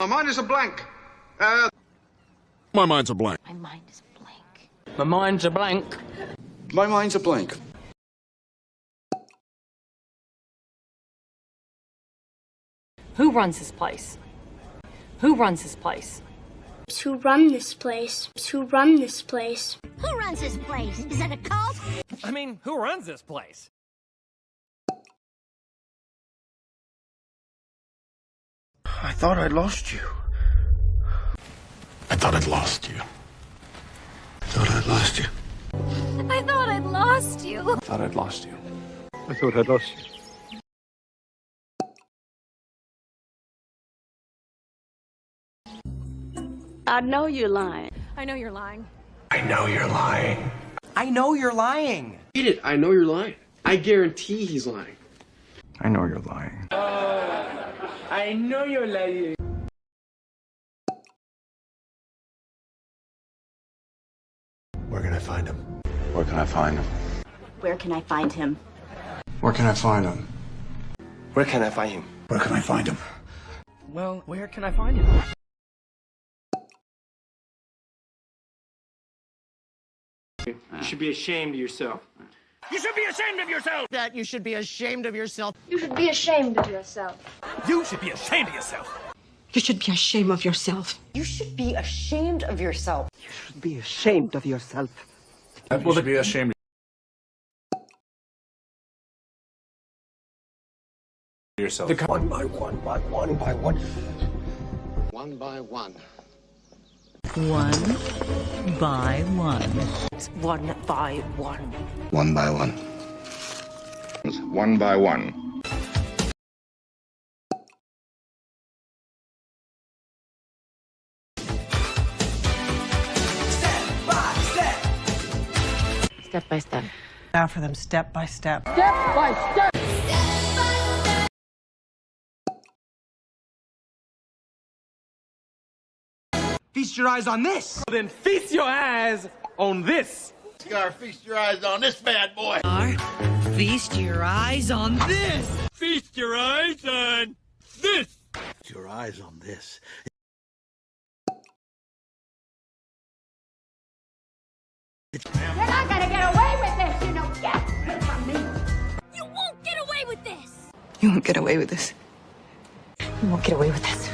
My mind is a blank. My mind's a blank. My mind is blank. My mind's a blank. My mind's a blank. Who runs this place? Who runs this place? Who run this place? Who run this place? Who runs this place? Is it a cult? I mean, who runs this place? I thought I'd lost you. I thought I'd lost you. I thought I'd lost you. I thought I'd lost you. I thought I'd lost you. I thought I'd lost you. I know you're lying. I know you're lying. I know you're lying. I know you're lying. Read it. I know you're lying. I guarantee he's lying. I know you're lying. I know you're lying. Where can I find him? Where can I find him? Where can I find him? Where can I find him? Where can I find him? Where can I find him? Well, where can I find him? You should be ashamed of yourself. You should be ashamed of yourself! That you should be ashamed of yourself. You should be ashamed of yourself. You should be ashamed of yourself. You should be ashamed of yourself. You should be ashamed of yourself. You should be ashamed of yourself. You should be ashamed of yourself. One by one, by one, by one. One by one. One by one. One by one. One by one. One by one. Step by step. Now for them step by step. Feast your eyes on this. Then feast your eyes on this. You gotta feast your eyes on this bad boy. Feast your eyes on this. Feast your eyes on this. Feast your eyes on this. You're not gonna get away with this, you know. Yes, from me. You won't get away with this. You won't get away with this. You won't get away with this.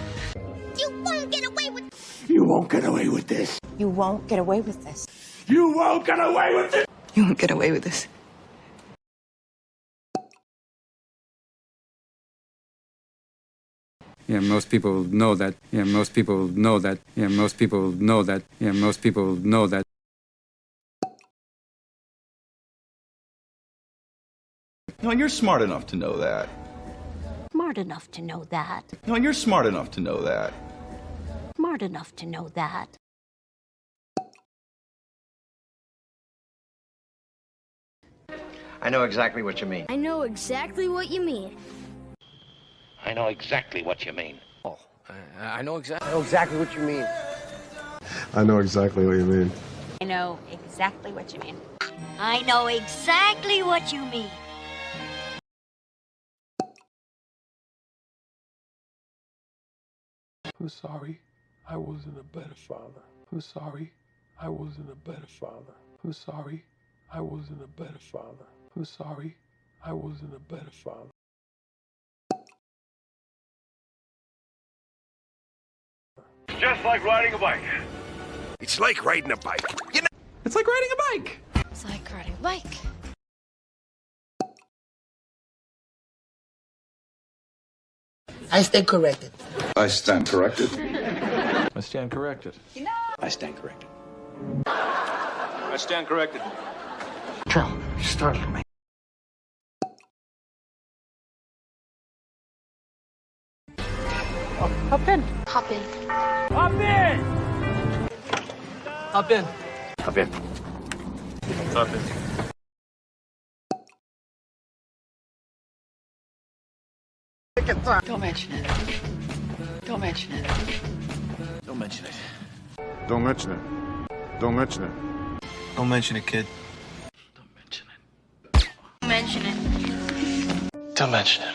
You won't get away with. You won't get away with this. You won't get away with this. You won't get away with this. You won't get away with this. Yeah, most people know that. Yeah, most people know that. Yeah, most people know that. Yeah, most people know that. No, and you're smart enough to know that. Smart enough to know that. No, and you're smart enough to know that. Smart enough to know that. I know exactly what you mean. I know exactly what you mean. I know exactly what you mean. Oh, I know exactly what you mean. I know exactly what you mean. I know exactly what you mean. I know exactly what you mean. I'm sorry, I wasn't a better father. I'm sorry, I wasn't a better father. I'm sorry, I wasn't a better father. I'm sorry, I wasn't a better father. Just like riding a bike. It's like riding a bike. You know? It's like riding a bike. It's like riding a bike. I stand corrected. I stand corrected. I stand corrected. I stand corrected. I stand corrected. Joe, you startled me. Hop in. Hop in. Hop in. Hop in. Hop in. Hop in. Don't mention it. Don't mention it. Don't mention it. Don't mention it. Don't mention it. Don't mention it, kid. Don't mention it. Mention it. Don't mention it.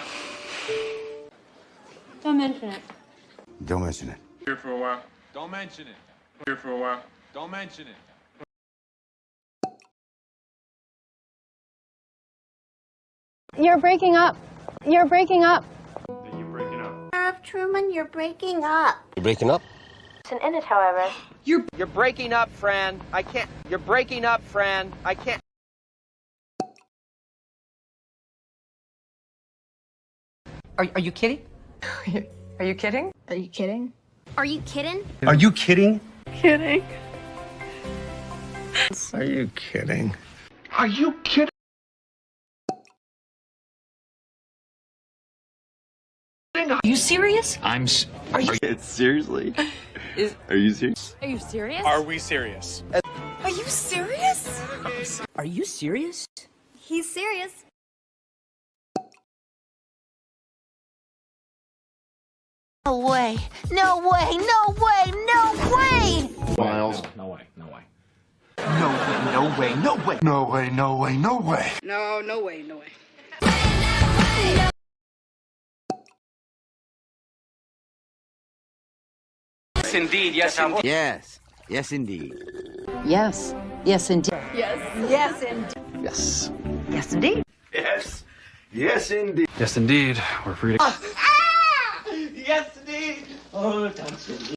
Don't mention it. Don't mention it. Here for a while. Don't mention it. Here for a while. Don't mention it. You're breaking up. You're breaking up. You're breaking up. Truman, you're breaking up. You breaking up? In it, however. You're breaking up, Fran. I can't. You're breaking up, Fran. I can't. Are you kidding? Are you kidding? Are you kidding? Are you kidding? Are you kidding? Kidding. Are you kidding? Are you kidding? Are you serious? Are you seriously? Are you serious? Are you serious? Are we serious? Are you serious? Are you serious? He's serious. No way. No way. No way. No way. Miles. No way. No way. No way, no way, no way. No way, no way, no way. No, no way, no way. Yes, indeed. Yes, indeed. Yes. Yes, indeed. Yes. Yes, indeed. Yes. Yes, indeed. Yes. Yes, indeed. Yes. Yes, indeed. Yes, indeed. We're free to. Yes, indeed. Oh, that's it.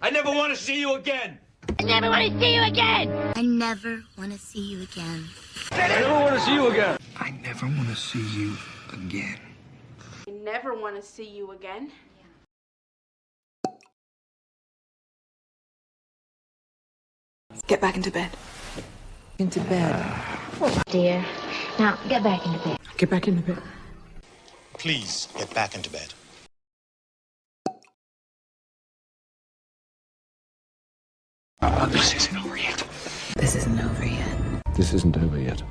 I never want to see you again. I never want to see you again. I never want to see you again. I never want to see you again. I never want to see you again. I never want to see you again. Get back into bed. Into bed. Dear, now get back into bed. Get back into bed. Please get back into bed. This isn't over yet. This isn't over yet. This isn't over yet.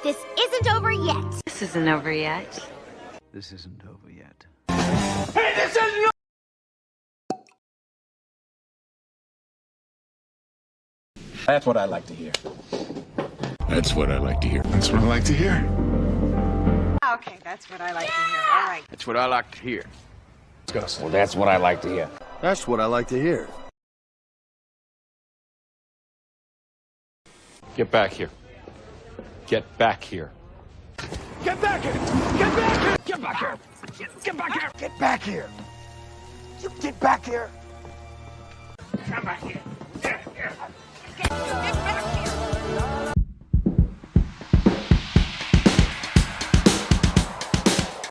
This isn't over yet. This isn't over yet. This isn't over yet. That's what I like to hear. That's what I like to hear. That's what I like to hear. Okay, that's what I like to hear. All right. That's what I like to hear. Well, that's what I like to hear. That's what I like to hear. Get back here. Get back here. Get back here. Get back here. Get back here. Get back here. Get back here. You get back here. Come back here. Get back